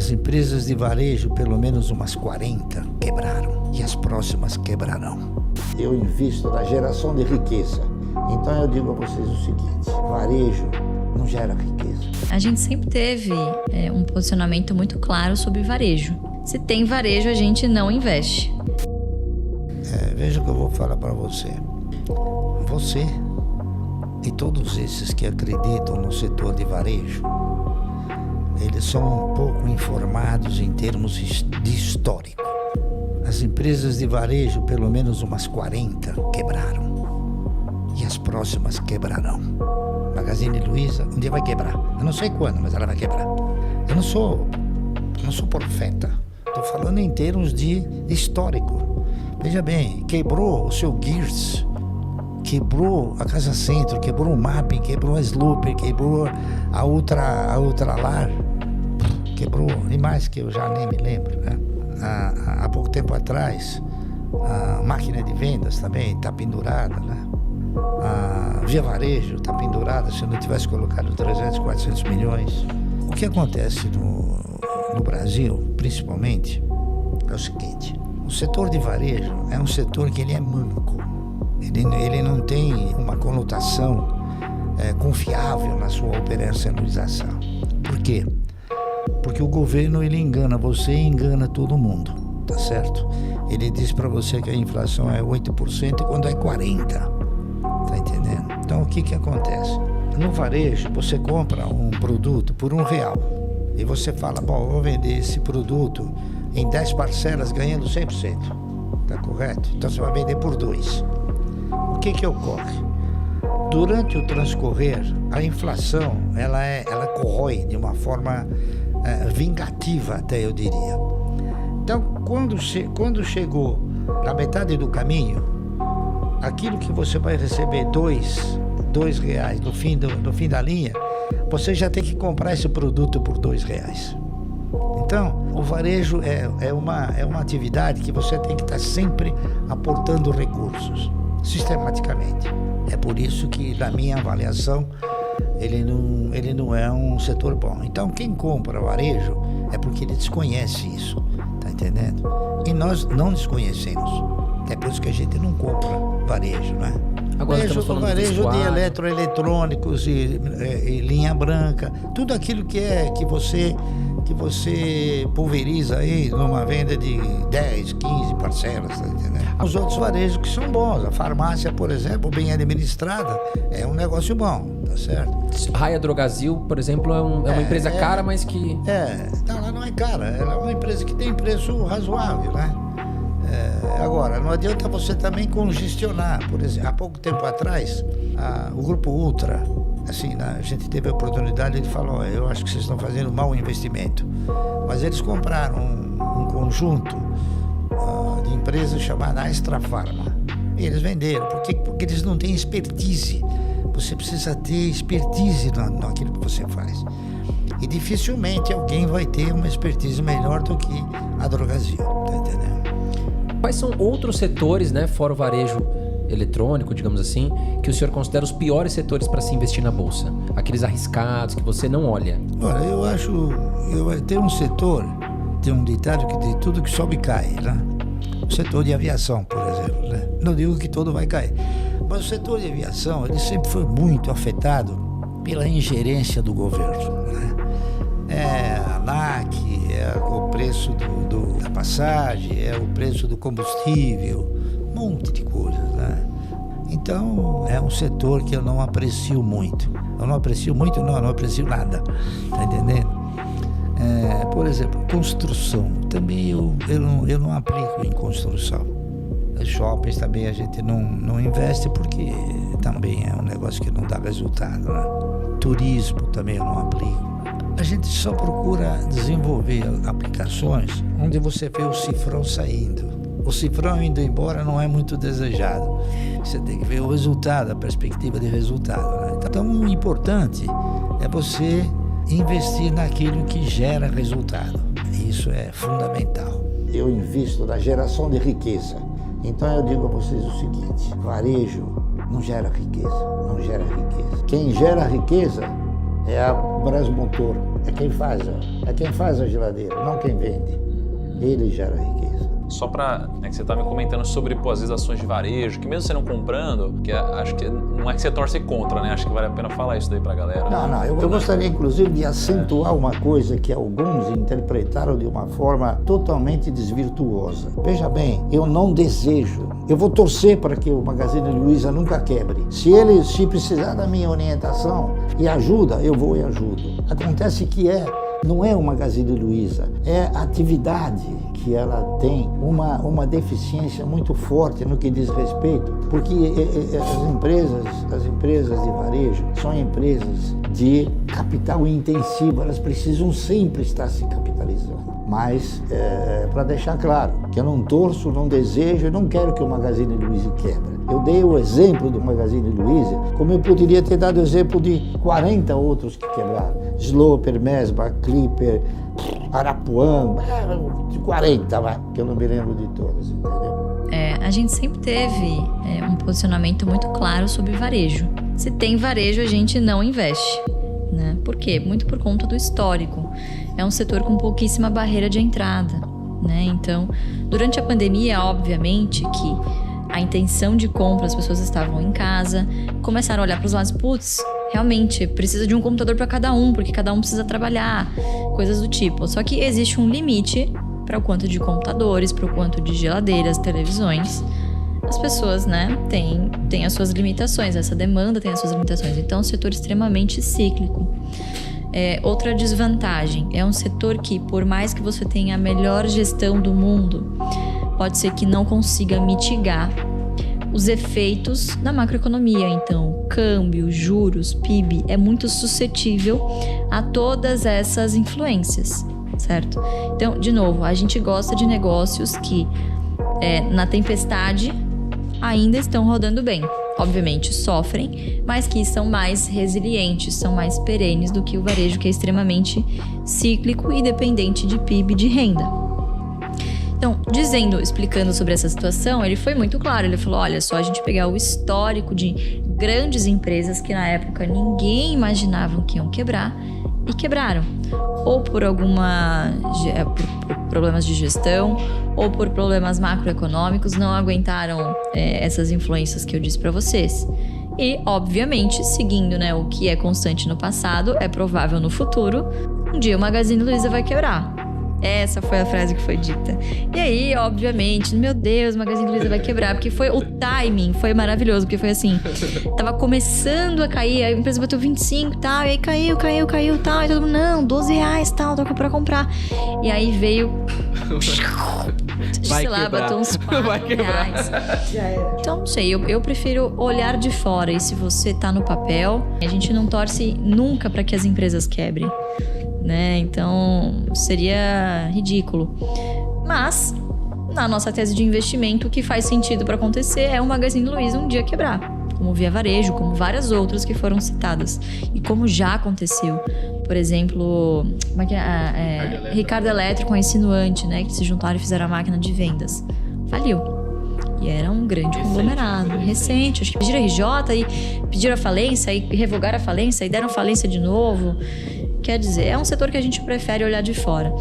As empresas de varejo, pelo menos umas 40, quebraram. E as próximas quebrarão. Eu invisto na geração de riqueza. Então eu digo a vocês o seguinte: varejo não gera riqueza. A gente sempre teve um posicionamento muito claro sobre varejo. Se tem varejo, a gente não investe. Veja o que eu vou falar para você. Você e todos esses que acreditam no setor de varejo, eles são um pouco informados em termos de histórico. As empresas de varejo, pelo menos umas 40, quebraram. E as próximas quebrarão. Magazine Luiza um dia vai quebrar. Eu não sei quando, mas ela vai quebrar. Eu não sou profeta. Estou falando em termos de histórico. Veja bem, quebrou o seu Gears, quebrou a Casa Centro, quebrou o Mapping, quebrou a Sloper, quebrou a Ultralar, quebrou, e mais que eu já nem me lembro, né? Há pouco tempo atrás, a máquina de vendas também está pendurada, né? A Via Varejo está pendurada, se eu não tivesse colocado 300, 400 milhões. O que acontece no Brasil, principalmente, é o seguinte: o setor de varejo é um setor que ele é manco. Ele não tem uma conotação confiável na sua operacionalização. Por quê? Porque o governo ele engana você e engana todo mundo, tá certo? Ele diz para você que a inflação é 8% quando é 40%, tá entendendo? Então o que acontece? No varejo você compra um produto por R$1 e você fala, bom, eu vou vender esse produto em 10 parcelas ganhando 100%, tá correto? Então você vai vender por 2. O que ocorre? Durante o transcorrer, a inflação ela corrói de uma forma vingativa, até eu diria. Então, quando chegou na metade do caminho, aquilo que você vai receber R$2 no fim da linha, você já tem que comprar esse produto por R$2. Então, o varejo é uma atividade que você tem que estar sempre aportando recursos, sistematicamente. É por isso que, na minha avaliação, ele não é um setor bom. Então, quem compra varejo é porque ele desconhece isso, tá entendendo? E nós não desconhecemos. É por isso que a gente não compra varejo, né? Agora estamos falando varejo de eletroeletrônicos e linha branca, tudo aquilo que você pulveriza aí numa venda de 10, 15 parcelas, tá entendendo? Os outros varejos que são bons, a farmácia, por exemplo, bem administrada, é um negócio bom, tá certo? Raia Drogasil, por exemplo, é uma empresa cara, mas que... Não, ela não é cara, ela é uma empresa que tem preço razoável, né? Agora, não adianta você também congestionar. Por exemplo, há pouco tempo atrás, o Grupo Ultra, assim, a gente teve a oportunidade de falar, eu acho que vocês estão fazendo mau investimento. Mas eles compraram um conjunto de empresas chamada Extra Pharma. E eles venderam. Porque eles não têm expertise. Você precisa ter expertise naquilo que você faz. E dificilmente alguém vai ter uma expertise melhor do que a Drogasil, tá entendendo? Quais são outros setores, né, fora o varejo eletrônico, digamos assim, que o senhor considera os piores setores para se investir na bolsa? Aqueles arriscados que você não olha? Olha, eu acho... Tem um setor, tem um ditado que diz tudo que sobe cai, né? O setor de aviação, por exemplo, né? Não digo que todo vai cair, mas o setor de aviação, ele sempre foi muito afetado pela ingerência do governo, né? A ANAC, o preço da passagem, o preço do combustível, um monte de coisas, né? Então, é um setor que eu não aprecio muito. Eu não aprecio muito, não aprecio nada, tá entendendo? Por exemplo, construção. Também eu não aplico em construção. Shoppings também a gente não investe porque também é um negócio que não dá resultado, né? Turismo também eu não aplico. A gente só procura desenvolver aplicações onde você vê o cifrão saindo. O cifrão indo embora não é muito desejado. Você tem que ver o resultado, a perspectiva de resultado, né? Então, o importante é você investir naquilo que gera resultado. Isso é fundamental. Eu invisto na geração de riqueza. Então eu digo a vocês o seguinte: varejo não gera riqueza, não gera riqueza. Quem gera riqueza é a Brasmotor, é quem faz a geladeira, não quem vende. Ele gera riqueza. Só para que você está me comentando sobre as ações de varejo, que mesmo você não comprando, que acho que não é que você torce contra, né? Acho que vale a pena falar isso daí para a galera. Não, eu gostaria inclusive de acentuar uma coisa que alguns interpretaram de uma forma totalmente desvirtuosa. Veja bem, eu não desejo, eu vou torcer para que o Magazine Luiza nunca quebre. Se precisar da minha orientação e ajuda, eu vou e ajudo. Acontece que não é o Magazine Luiza, é a atividade que ela tem uma deficiência muito forte no que diz respeito, porque as empresas de varejo são empresas de capital intensivo, elas precisam sempre estar se capitalizando. Mas, para deixar claro, que eu não torço, não desejo e não quero que o Magazine Luiza quebre. Eu dei o exemplo do Magazine Luiza, como eu poderia ter dado o exemplo de 40 outros que quebraram. Sloper, Mesbah, Clipper, Arapuã, de 40, que eu não me lembro de todas, entendeu? A gente sempre teve um posicionamento muito claro sobre varejo. Se tem varejo, a gente não investe, né? Por quê? Muito por conta do histórico. É um setor com pouquíssima barreira de entrada, né? Então, durante a pandemia, obviamente que a intenção de compra, as pessoas estavam em casa, começaram a olhar para os lados, putz, realmente precisa de um computador para cada um, porque cada um precisa trabalhar, coisas do tipo. Só que existe um limite para o quanto de computadores, para o quanto de geladeiras, televisões. As pessoas, né, têm as suas limitações, essa demanda tem as suas limitações. Então, é um setor extremamente cíclico. Outra desvantagem, é um setor que, por mais que você tenha a melhor gestão do mundo, pode ser que não consiga mitigar os efeitos da macroeconomia. Então, câmbio, juros, PIB, é muito suscetível a todas essas influências, certo? Então, de novo, a gente gosta de negócios que, na tempestade, ainda estão rodando bem. Obviamente sofrem, mas que são mais resilientes, são mais perenes do que o varejo, que é extremamente cíclico e dependente de PIB, de renda. Então, explicando sobre essa situação, ele foi muito claro. Ele falou, olha, só a gente pegar o histórico de grandes empresas que na época ninguém imaginava que iam quebrar e quebraram. Ou por por problemas de gestão, ou por problemas macroeconômicos, não aguentaram essas influências que eu disse para vocês. E, obviamente, seguindo, né, o que é constante no passado, é provável no futuro, um dia o Magazine Luiza vai quebrar. Essa foi a frase que foi dita. E aí, obviamente, meu Deus, o Magazine Luiza vai quebrar, porque o timing foi maravilhoso, porque foi assim, tava começando a cair, a empresa bateu 25 e tal, e aí caiu, tal, e todo mundo, não, R$12 tal, tô pra comprar. E aí veio, sei lá, bateu uns R$4. Então, não sei, eu prefiro olhar de fora, e se você tá no papel, a gente não torce nunca pra que as empresas quebrem, né? Então seria ridículo. Mas na nossa tese de investimento, o que faz sentido para acontecer é o Magazine Luiza um dia quebrar, como Via Varejo, como várias outras que foram citadas e como já aconteceu. Por exemplo, Ricardo Eletro com a Insinuante, né, que se juntaram e fizeram a máquina de vendas. Faliu. E era um grande conglomerado, recente. Acho que pediram RJ e pediram a falência e revogaram a falência e deram falência de novo. Quer dizer, é um setor que a gente prefere olhar de fora.